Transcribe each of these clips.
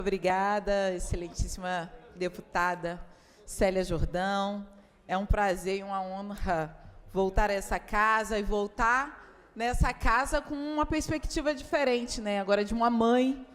Obrigada, excelentíssima deputada Célia Jordão. É um prazer e uma honra voltar a essa casa e voltar nessa casa com uma perspectiva diferente, né? Agora de uma mãe,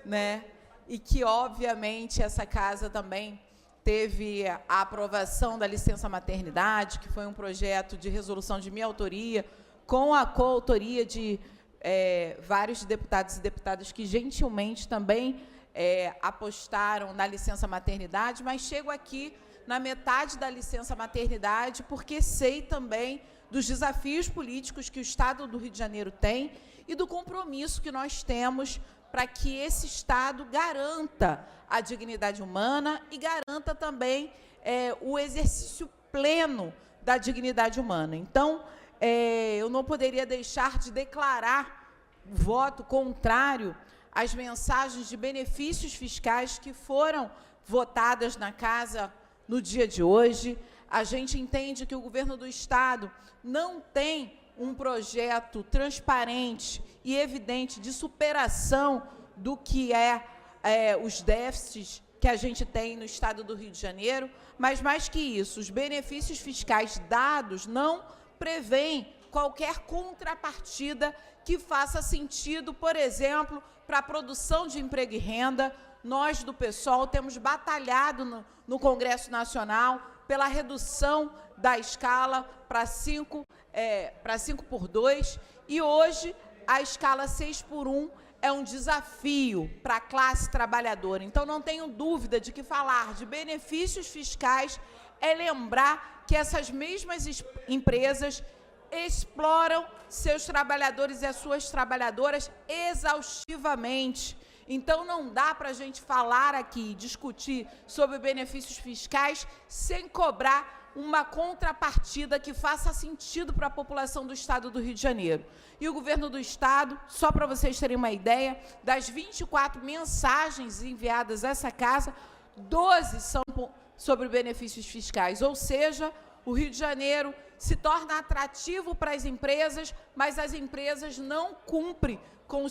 né? E que, obviamente, essa casa também teve a aprovação da licença maternidade, que foi um projeto de resolução de minha autoria, com a coautoria de vários deputados e deputadas que gentilmente também apostaram na licença maternidade, mas chego aqui na metade da licença maternidade porque sei também dos desafios políticos que o Estado do Rio de Janeiro tem e do compromisso que nós temos para que esse Estado garanta a dignidade humana e garanta também o exercício pleno da dignidade humana. Então, eu não poderia deixar de declarar voto contrário às mensagens de benefícios fiscais que foram votadas na Casa no dia de hoje. A gente entende que o governo do Estado não tem um projeto transparente e evidente de superação do que os déficits que a gente tem no Estado do Rio de Janeiro, mas, mais que isso, os benefícios fiscais dados não prevêem qualquer contrapartida que faça sentido, por exemplo, para a produção de emprego e renda. Nós, do PSOL, temos batalhado no Congresso Nacional pela redução da escala para 5x2, e hoje a escala 6x1 é um desafio para a classe trabalhadora. Então, não tenho dúvida de que falar de benefícios fiscais é lembrar que essas mesmas empresas exploram seus trabalhadores e as suas trabalhadoras exaustivamente. Então, não dá para a gente falar aqui, discutir sobre benefícios fiscais sem cobrar uma contrapartida que faça sentido para a população do Estado do Rio de Janeiro. E o governo do Estado, só para vocês terem uma ideia, das 24 mensagens enviadas a essa casa, 12 são sobre benefícios fiscais, ou seja, o Rio de Janeiro se torna atrativo para as empresas, mas as empresas não cumprem com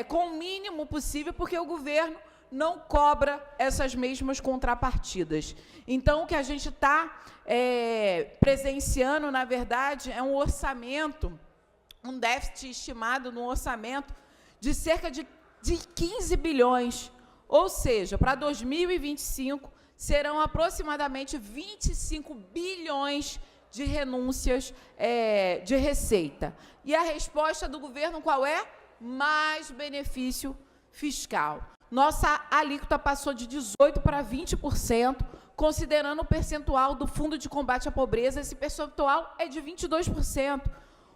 com o mínimo possível, porque o governo não cobra essas mesmas contrapartidas. Então, o que a gente está presenciando, na verdade, é um orçamento, um déficit estimado no orçamento de cerca de 15 bilhões, ou seja, para 2025, serão aproximadamente 25 bilhões de renúncias de receita. E a resposta do governo qual é? Mais benefício fiscal. Nossa alíquota passou de 18% para 20%, considerando o percentual do Fundo de Combate à Pobreza, esse percentual é de 22%.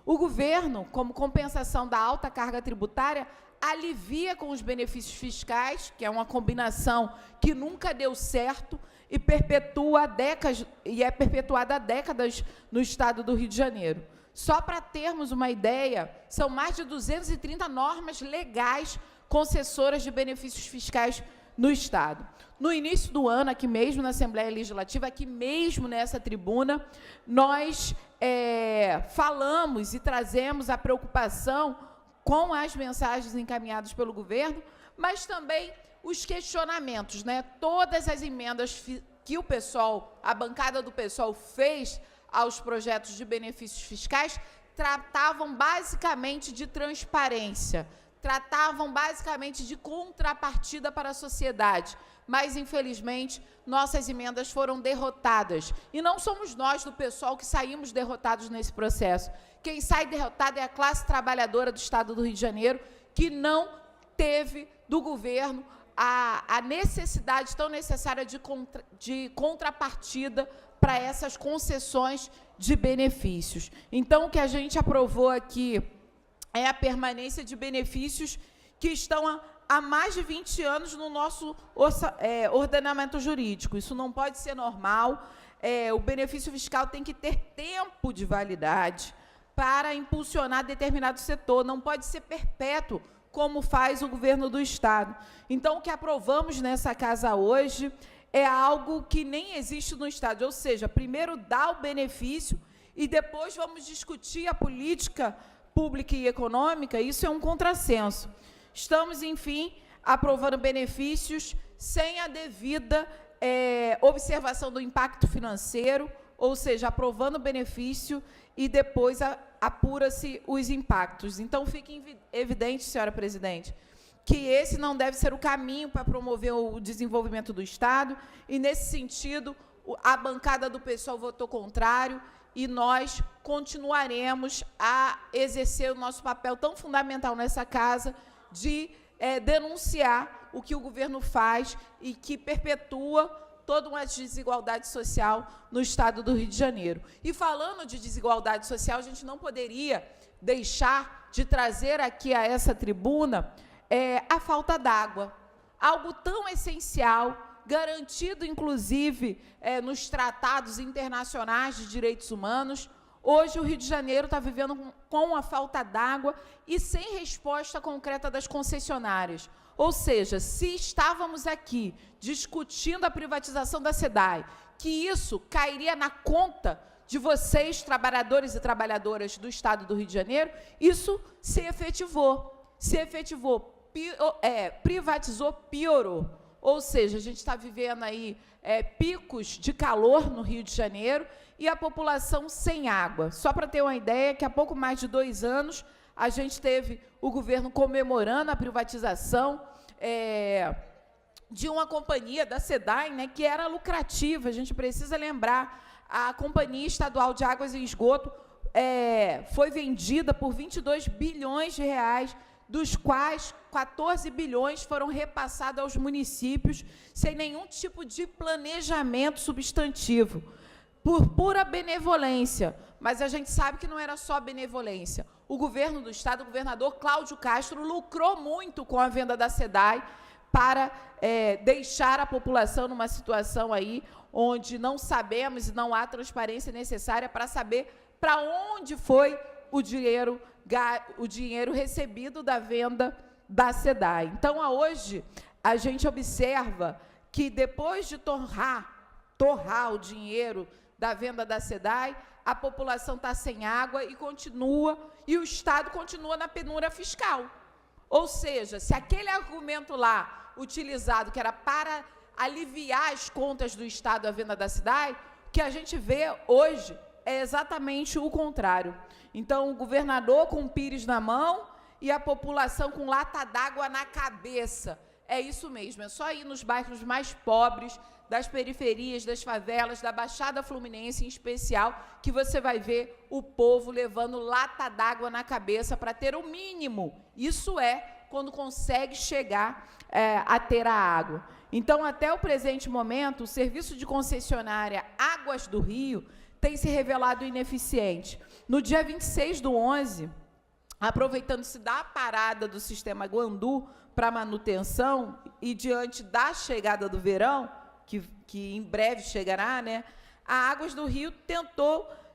O governo, como compensação da alta carga tributária, alivia com os benefícios fiscais, que é uma combinação que nunca deu certo e é perpetuada há décadas no Estado do Rio de Janeiro. Só para termos uma ideia, são mais de 230 normas legais concessoras de benefícios fiscais no Estado. No início do ano, aqui mesmo na Assembleia Legislativa, aqui mesmo nessa tribuna, nós falamos e trazemos a preocupação com as mensagens encaminhadas pelo governo, mas também os questionamentos, né? Todas as emendas que o PSOL, a bancada do PSOL fez aos projetos de benefícios fiscais, tratavam basicamente de transparência, tratavam basicamente de contrapartida para a sociedade, mas, infelizmente, nossas emendas foram derrotadas. E não somos nós do PSOL que saímos derrotados nesse processo. Quem sai derrotado é a classe trabalhadora do Estado do Rio de Janeiro, que não teve do governo a necessidade tão necessária de contrapartida para essas concessões de benefícios. Então, o que a gente aprovou aqui é a permanência de benefícios que estão há mais de 20 anos no nosso ordenamento jurídico. Isso não pode ser normal. O benefício fiscal tem que ter tempo de validade para impulsionar determinado setor, não pode ser perpétuo, como faz o governo do Estado. Então, o que aprovamos nessa casa hoje é algo que nem existe no Estado, ou seja, primeiro dá o benefício e depois vamos discutir a política pública e econômica. Isso é um contrassenso. Estamos, enfim, aprovando benefícios sem a devida observação do impacto financeiro, ou seja, aprovando o benefício e depois apura-se os impactos. Então, fica evidente, senhora presidente, que esse não deve ser o caminho para promover o desenvolvimento do Estado, e, nesse sentido, a bancada do PSOL votou contrário, e nós continuaremos a exercer o nosso papel tão fundamental nessa casa de denunciar o que o governo faz e que perpetua toda uma desigualdade social no Estado do Rio de Janeiro. E, falando de desigualdade social, a gente não poderia deixar de trazer aqui a essa tribuna a falta d'água, algo tão essencial, garantido, inclusive, nos tratados internacionais de direitos humanos. Hoje, o Rio de Janeiro está vivendo com a falta d'água e sem resposta concreta das concessionárias. Ou seja, se estávamos aqui discutindo a privatização da SEDAI, que isso cairia na conta de vocês, trabalhadores e trabalhadoras do Estado do Rio de Janeiro, isso se efetivou. Privatizou, piorou. Ou seja, a gente está vivendo aí picos de calor no Rio de Janeiro e a população sem água. Só para ter uma ideia, que há pouco mais de 2 anos, a gente teve o governo comemorando a privatização de uma companhia da SEDAI, né, que era lucrativa. A gente precisa lembrar, a Companhia Estadual de Águas e Esgoto foi vendida por 22 bilhões de reais, dos quais 14 bilhões foram repassados aos municípios sem nenhum tipo de planejamento substantivo, por pura benevolência. Mas a gente sabe que não era só benevolência. O governo do Estado, o governador Cláudio Castro, lucrou muito com a venda da SEDAI para deixar a população numa situação aí onde não sabemos e não há transparência necessária para saber para onde foi o dinheiro recebido da venda da SEDAI. Então, hoje, a gente observa que, depois de torrar o dinheiro da venda da SEDAI, a população está sem água e o Estado continua na penúria fiscal. Ou seja, se aquele argumento lá, utilizado, que era para aliviar as contas do Estado a venda da SEDAI, o que a gente vê hoje é exatamente o contrário. Então, o governador com o pires na mão e a população com lata d'água na cabeça. É isso mesmo, é só ir nos bairros mais pobres, das periferias, das favelas, da Baixada Fluminense em especial, que você vai ver o povo levando lata d'água na cabeça para ter o mínimo. Isso quando consegue chegar a ter a água. Então, até o presente momento, o serviço de concessionária Águas do Rio tem se revelado ineficiente. No dia 26/11, aproveitando-se da parada do sistema Guandu para manutenção e diante da chegada do verão, que em breve chegará, né, a Águas do Rio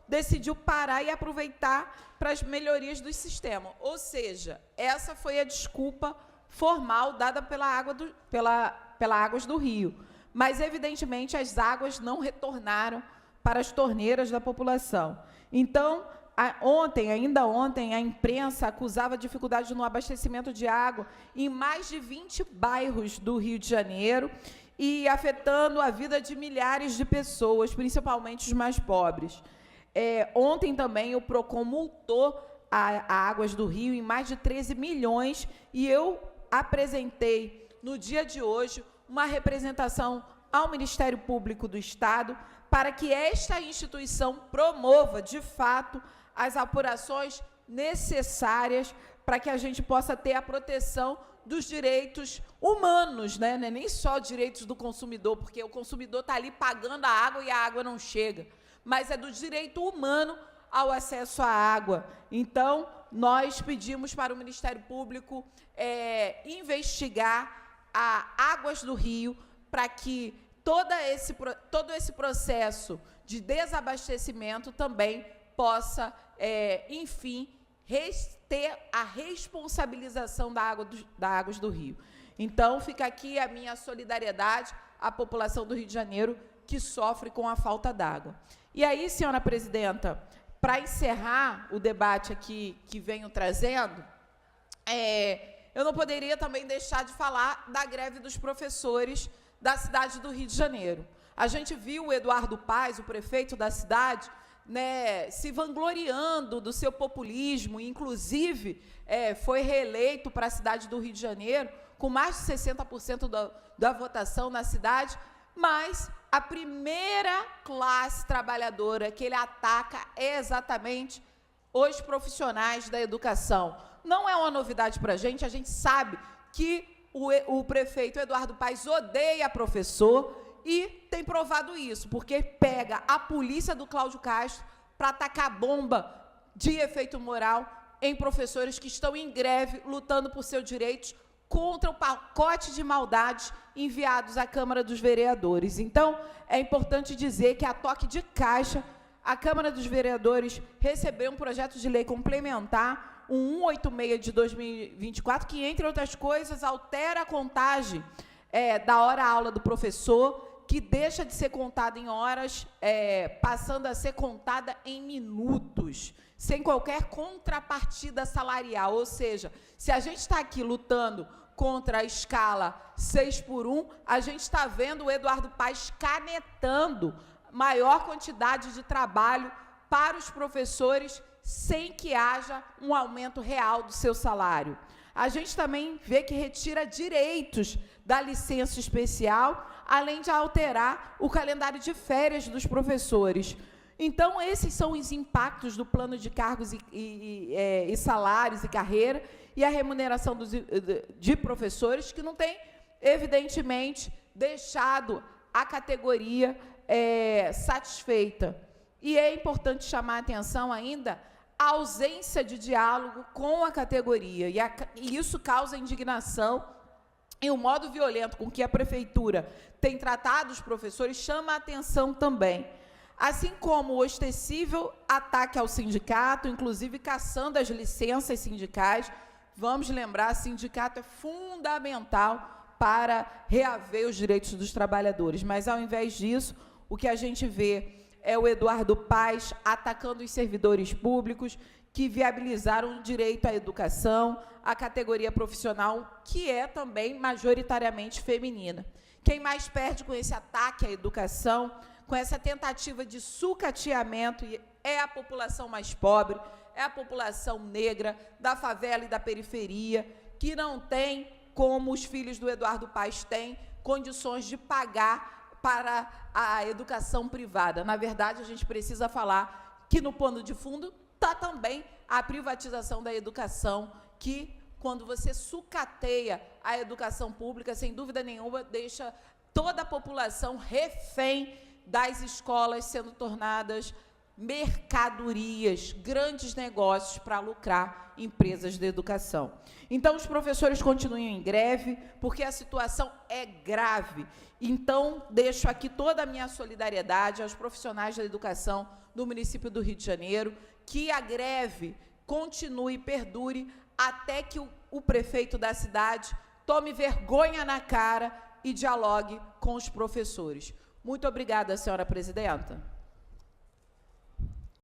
decidiu parar e aproveitar para as melhorias do sistema. Ou seja, essa foi a desculpa formal dada pela Águas do Rio. Mas, evidentemente, as águas não retornaram para as torneiras da população. Então, ainda ontem, a imprensa acusava dificuldade no abastecimento de água em mais de 20 bairros do Rio de Janeiro e afetando a vida de milhares de pessoas, principalmente os mais pobres. Ontem também o PROCON multou a Águas do Rio em mais de 13 milhões e eu apresentei, no dia de hoje, uma representação ao Ministério Público do Estado para que esta instituição promova, de fato, as apurações necessárias para que a gente possa ter a proteção dos direitos humanos, né? Não é nem só direitos do consumidor, porque o consumidor está ali pagando a água e a água não chega, mas é do direito humano ao acesso à água. Então, nós pedimos para o Ministério Público investigar a Águas do Rio para que todo esse processo de desabastecimento também possa, enfim, ter a responsabilização da Águas do Rio. Então, fica aqui a minha solidariedade à população do Rio de Janeiro que sofre com a falta d'água. E aí, senhora presidenta, para encerrar o debate aqui que venho trazendo, eu não poderia também deixar de falar da greve dos professores da cidade do Rio de Janeiro. A gente viu o Eduardo Paes, o prefeito da cidade, né, se vangloriando do seu populismo, inclusive foi reeleito para a cidade do Rio de Janeiro, com mais de 60% da votação na cidade, mas a primeira classe trabalhadora que ele ataca é exatamente os profissionais da educação. Não é uma novidade para a gente sabe que o prefeito Eduardo Paes odeia professor e tem provado isso, porque pega a polícia do Cláudio Castro para atacar bomba de efeito moral em professores que estão em greve, lutando por seus direitos, contra o pacote de maldades enviados à Câmara dos Vereadores. Então, é importante dizer que, a toque de caixa, a Câmara dos Vereadores recebeu um projeto de lei complementar, o 186 de 2024, que, entre outras coisas, altera a contagem da hora-aula do professor, que deixa de ser contada em horas, passando a ser contada em minutos, sem qualquer contrapartida salarial. Ou seja, se a gente está aqui lutando contra a escala 6x1, a gente está vendo o Eduardo Paes canetando maior quantidade de trabalho para os professores sem que haja um aumento real do seu salário. A gente também vê que retira direitos da licença especial, além de alterar o calendário de férias dos professores. Então, esses são os impactos do plano de cargos e salários e carreira e a remuneração de professores, que não tem, evidentemente, deixado a categoria satisfeita. E é importante chamar a atenção ainda a ausência de diálogo com a categoria, e isso causa indignação, e o modo violento com que a prefeitura tem tratado os professores chama a atenção também. Assim como o ostensível ataque ao sindicato, inclusive caçando as licenças sindicais. Vamos lembrar, sindicato é fundamental para reaver os direitos dos trabalhadores, mas, ao invés disso, o que a gente vê é o Eduardo Paes atacando os servidores públicos que viabilizaram o direito à educação, a categoria profissional, que é também majoritariamente feminina. Quem mais perde com esse ataque à educação, com essa tentativa de sucateamento, é a população mais pobre, é a população negra, da favela e da periferia, que não tem, como os filhos do Eduardo Paes têm, condições de pagar para a educação privada. Na verdade, a gente precisa falar que no pano de fundo está também a privatização da educação, que, quando você sucateia a educação pública, sem dúvida nenhuma, deixa toda a população refém das escolas, sendo tornadas mercadorias, grandes negócios para lucrar empresas de educação. Então, os professores continuam em greve, porque a situação é grave. Então, deixo aqui toda a minha solidariedade aos profissionais da educação do município do Rio de Janeiro, que a greve continue e perdure até que o prefeito da cidade tome vergonha na cara e dialogue com os professores. Muito obrigada, senhora presidenta.